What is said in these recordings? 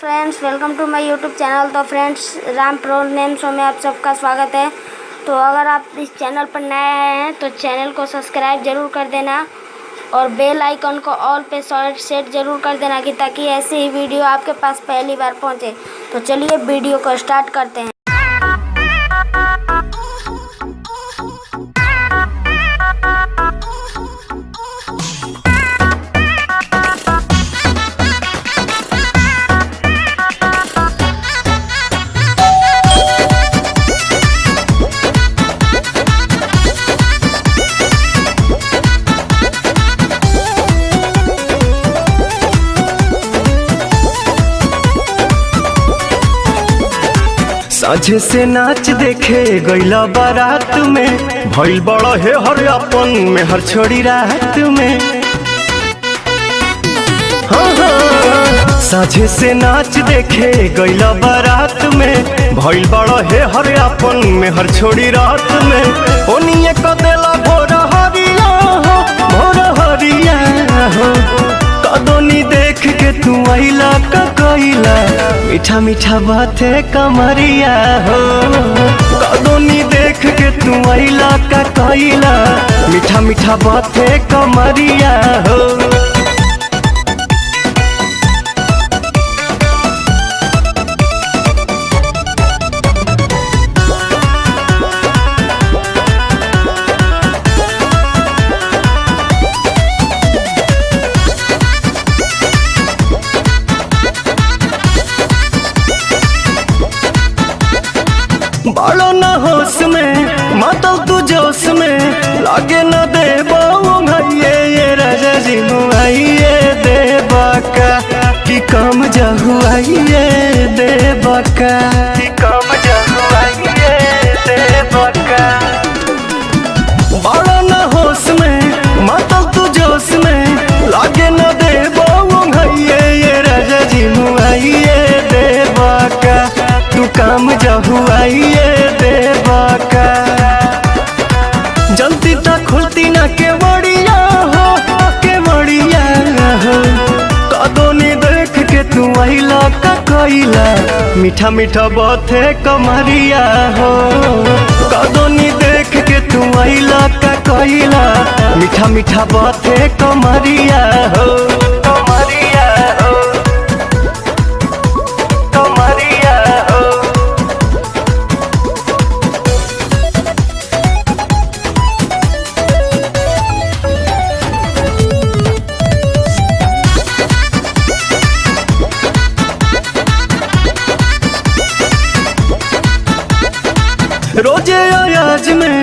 Friends, welcome two माय YouTube channel. तो friends, Ram pro name शो में आप सबका स्वागत है। तो अगर आप इस चैनल पर नए आए हैं तो चैनल को सब्सक्राइब ज़रूर कर देना और बेल आइकन को ऑल पे सेट ज़रूर कर देना कि ताकि ऐसी ही वीडियो आपके पास पहली बार पहुंचे। तो चलिए वीडियो को स्टार्ट करते हैं। साझे से नाच देखे गईला बारात में, भइल बड़ा है हर अपन में हर छोड़ी रात में। हाँ हाँ, साझे से नाच देखे गईला बारात में, भइल बड़ा है हर अपन में हर छोड़ी रात में। ओनिए कदेला भोर हरिया हो, भोर हरिया हो, कदोनी देख के तू आइला का कइला, मीठा मीठा बाते कमरिया हो। कदोनी देख के तू आइला का कइला, मीठा मीठा बाते कमरिया हो। बालो न होश में मातल तू जोश में, लागे न दे भैये ये राजा जी मुआइए दे बाका कि कम जहुआइए दे बाका, कि कम जहुआइए दे बाका। बालो न होश में मातल तू जोश में, लागे न दे भैये ये राजा जी मुआइए दे बाका, तू काम जहुआइए दे बाका। जल्दी तक खुलती ना के बड़िया हो, के बड़िया हो, कदोनी देख के तू आइला का कइला, मीठा मीठा बाते कमरिया हो। कदोनी देख के तू आइला का कइला, मीठा मीठा बाते कमरिया हो, कमरिया हो, कमरिया हो। रोजे अयाज में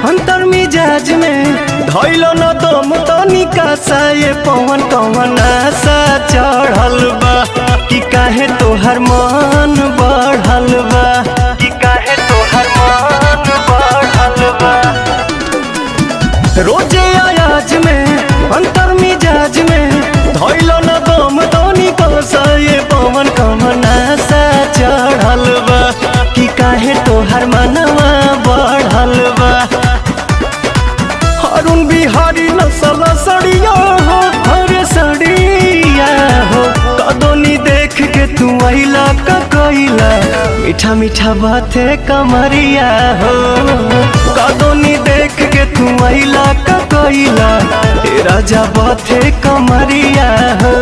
अंतर मिजाज में, धैलो न दम तनिका सा ये पवन कवन आशा चढ़ल बा, कि काहे तोहर मन बढ़ल बा, कि काहे तोहर मन बढ़ल बा। रोजे अयाज में अंतर मिजाज में, धैलो न दम तनिका सा ये पवन कवन आशा चढ़ल बा, कि काहे तोहर मनवा बढ़ल बा। अरुण बिहारी नसल सड़िया हो, हरे सड़िया हो, कदोनी देख के तू आइला का कइला, मीठा मीठा बाते कमरिया हो। कदोनी देख के तू आइला का कइला, राजा बाते कमरिया हो।